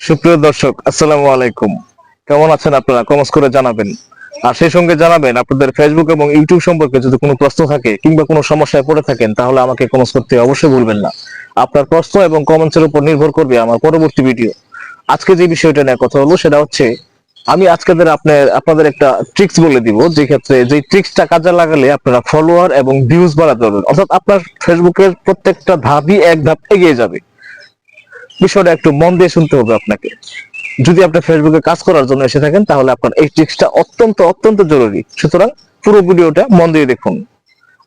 সুপ্রিয় দর্শক, আসসালামু আলাইকুম। কেমন আছেন আপনারা? কমেন্টস করে জানাবেন। আর সেই সঙ্গে জানাবেন আপনাদের ফেসবুক এবং ইউটিউব সম্পর্কে যদি কোনো প্রশ্ন থাকে কিংবা কোনো সমস্যায় পড়ে থাকেন, তাহলে আমাকে কমেন্টস করতে অবশ্যই ভুলবেন না। আপনার প্রশ্ন এবং কমেন্টসের উপর নির্ভর করবে আমার পরবর্তী ভিডিও। আজকে যে বিষয়টা নিয়ে কথা হলো সেটা হচ্ছে, আমি আজকে আপনাদের একটা ট্রিক্স বলে দিব, যে ক্ষেত্রে যে ট্রিক্সটা কাজে লাগালে আপনারা ফলোয়ার এবং ভিউজ বাড়াতে পারবেন, অর্থাৎ আপনার ফেসবুকের প্রত্যেকটা ধাপই এক ধাপ এগিয়ে যাবে। বিষয়টা একটু মন দিয়ে শুনতে হবে আপনাকে। যদি আপনি ফেসবুকে কাজ করার জন্য এসে থাকেন, তাহলে আপনার এই ট্রিক্সটা অত্যন্ত অত্যন্ত জরুরি। সুতরাং পুরো ভিডিওটা মন দিয়ে দেখুন।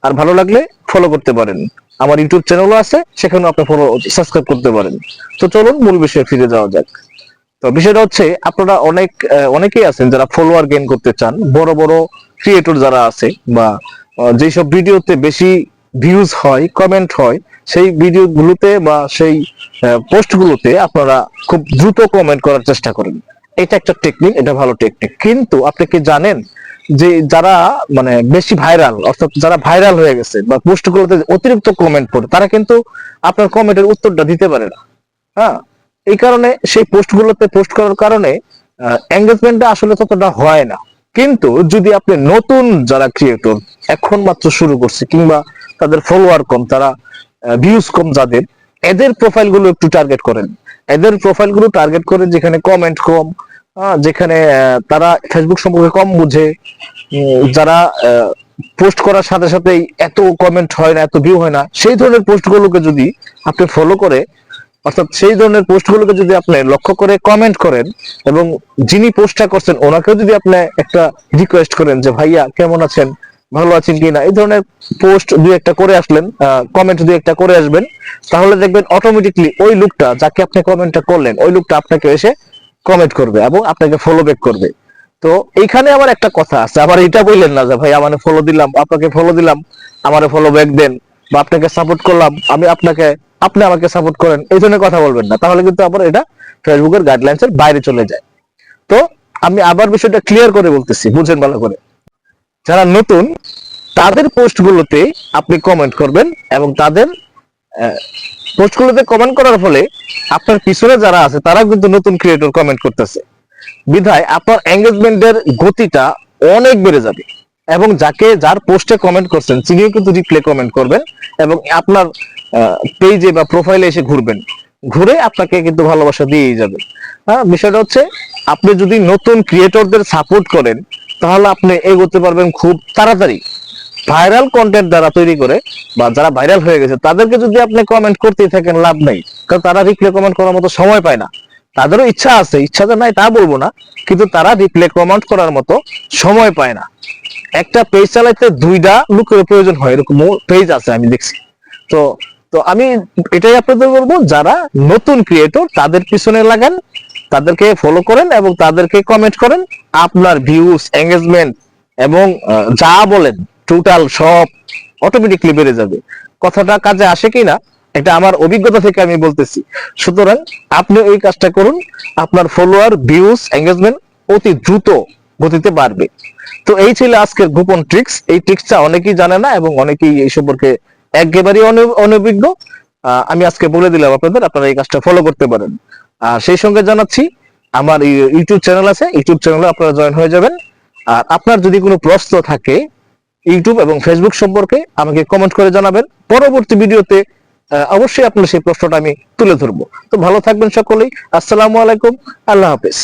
আর ভালো লাগলে ফলো করতে পারেন। আমার ইউটিউব চ্যানেলও আছে, সেখানেও আপনি সাবস্ক্রাইব করতে পারেন। তো চলুন মূল বিষয়ে ফিরে যাওয়া যাক। তো বিষয়টা হচ্ছে, আপনারা অনেকেই আছেন যারা ফলোয়ার গেইন করতে চান। বড় বড় ক্রিয়েটর যারা আছে, বা যেসব ভিডিওতে বেশি ভিউজ হয়, কমেন্ট হয়, সেই ভিডিও গুলোতে বা সেই পোস্ট গুলোতে আপনারা খুব দ্রুত কমেন্ট করার চেষ্টা করেন। এটা একটা টেকনিক, এটা ভালো টেকনিক। কিন্তু আপনি কি জানেন যে যারা মানে বেশি ভাইরাল, অর্থাৎ যারা ভাইরাল হয়ে গেছে বা পোস্ট গুলোতে অতিরিক্ত কমেন্ট করে, তারা কিন্তু আপনার কমেন্টের উত্তরটা দিতে পারে না। হ্যাঁ, এই কারণে সেই পোস্টগুলোতে পোস্ট করার কারণে এঙ্গেজমেন্টটা আসলে ততটা হয় না। কিন্তু যদি আপনি নতুন যারা ক্রিয়েটর, এখন মাত্র শুরু করছে, কিংবা তাদের ফলোয়ার কম, তারা ভিউজ কম যাদের, এদের প্রোফাইল গুলো একটু টার্গেট করেন। এদের প্রোফাইল গুলো টার্গেট করেন যেখানে কমেন্ট কম, যেখানে তারা ফেসবুক সম্পর্কে কম বুঝে, যারা পোস্ট করার সাথে সাথেই এত কমেন্ট হয় না, এত ভিউ হয় না, সেই ধরনের পোস্ট গুলোকে যদি আপনি ফলো করে, অর্থাৎ সেই ধরনের পোস্টগুলোকে যদি আপনি লক্ষ্য করে কমেন্ট করেন, এবং যিনি পোস্টটা করছেন ওনাকেও যদি আপনি একটা রিকোয়েস্ট করেন যে ভাইয়া কেমন আছেন, ভালো আছেন কিনা, এই ধরনের পোস্ট দুই একটা করে আসলেন, কমেন্ট দুই একটা করে আসবেন, তাহলে দেখবেন অটোমেটিকলি ওই লোকটা, যাকে আপনি কমেন্টটা করলেন, ওই লোকটা আপনাকে এসে কমেন্ট করবে এবং আপনাকে ফলো ব্যাক করবে। তো এইখানে আবার একটা কথা আছে, আবার এটা বললেন না যে ভাই আমাকে ফলো দিলাম, আপনাকে ফলো দিলাম, আমারে ফলো ব্যাক দেন, বা আপনাকে সাপোর্ট করলাম, আপনি আমাকে সাপোর্ট করেন, এই ধরনের কথা বলবেন না। তাহলে কিন্তু আবার এটা ফেসবুকের গাইডলাইন্স এর বাইরে চলে যায়। তো আমি আবার বিষয়টা ক্লিয়ার করে বলতেছি, বুঝেন ভালো করে। যারা নতুন, তাদের পোস্টগুলোতে আপনি কমেন্ট করবেন, এবং তাদের পোস্টগুলোতে কমেন্ট করার ফলে আপনার পিছনে যারা আছে তারা কিন্তু নতুন ক্রিয়েটর কমেন্ট করতেছে, বিধায় আপনার এঙ্গেজমেন্টের গতিটা অনেক বেড়ে যাবে। এবং যার পোস্টে কমেন্ট করছেন তিনিও কিন্তু রিপ্লে কমেন্ট করবেন, এবং আপনার পেজে বা প্রোফাইলে এসে ঘুরবেন, ঘুরে আপনাকে কিন্তু ভালোবাসা দিয়েই যাবে। হ্যাঁ, বিষয়টা হচ্ছে, আপনি যদি নতুন ক্রিয়েটরদের সাপোর্ট করেন, তাহলে আপনি এগোতে পারবেন খুব তাড়াতাড়ি। ভাইরাল কন্টেন্ট যারা তৈরি করে বা যারা ভাইরাল হয়ে গেছে, তাদেরকে যদি আপনি কমেন্ট করতেই থাকেন, লাভ নাই। কারণ তারা রিপ্লে কমেন্ট করার মতো সময় পায় না। তাদেরও ইচ্ছা আছে, ইচ্ছাটা নাই তা বলবো না, কিন্তু তারা রিপ্লে কমেন্ট করার মতো সময় পায় না। একটা পেজ চালাইতে দুইটা লোকের প্রয়োজন হয়, এরকম পেজ আছে আমি দেখছি। তো তো আমি এটাই আপনাদের বলবো, যারা নতুন ক্রিয়েটর তাদের পিছনে লাগান, তাদেরকে ফলো করেন এবং তাদেরকে কমেন্ট করেন। আপনার ভিউজ, এঙ্গেজমেন্ট এবং যা বলেন টোটাল সব অটোমেটিকলি বেড়ে যাবে। কথাটা কাজে আসে কিনা, এটা আমার অভিজ্ঞতা থেকে আমি বলতেছি। সুতরাং আপনি এই কাজটা করুন, আপনার ফলোয়ার, ভিউজ, এঙ্গেজমেন্ট অতি দ্রুত গতিতে বাড়বে। তো এই ছিল আজকের গোপন ট্রিক্স। এই ট্রিক্সটা অনেকেই জানে না, এবং অনেকেই এই সম্পর্কে একেবারেই অনভিজ্ঞ। আমি আজকে বলে দিলাম আপনাদের, আপনারা এই কাজটা ফলো করতে পারেন। আর সেই সঙ্গে জানাচ্ছি, আমার ইউটিউব চ্যানেল আছে, ইউটিউব চ্যানেলে আপনারা জয়েন হয়ে যাবেন। আর আপনার যদি কোনো প্রশ্ন থাকে ইউটিউব এবং ফেসবুক সম্পর্কে, আমাকে কমেন্ট করে জানাবেন। পরবর্তী ভিডিওতে অবশ্যই আপনার সেই প্রশ্নটা আমি তুলে ধরবো। তো ভালো থাকবেন সকলেই। আসসালামু আলাইকুম, আল্লাহ হাফেজ।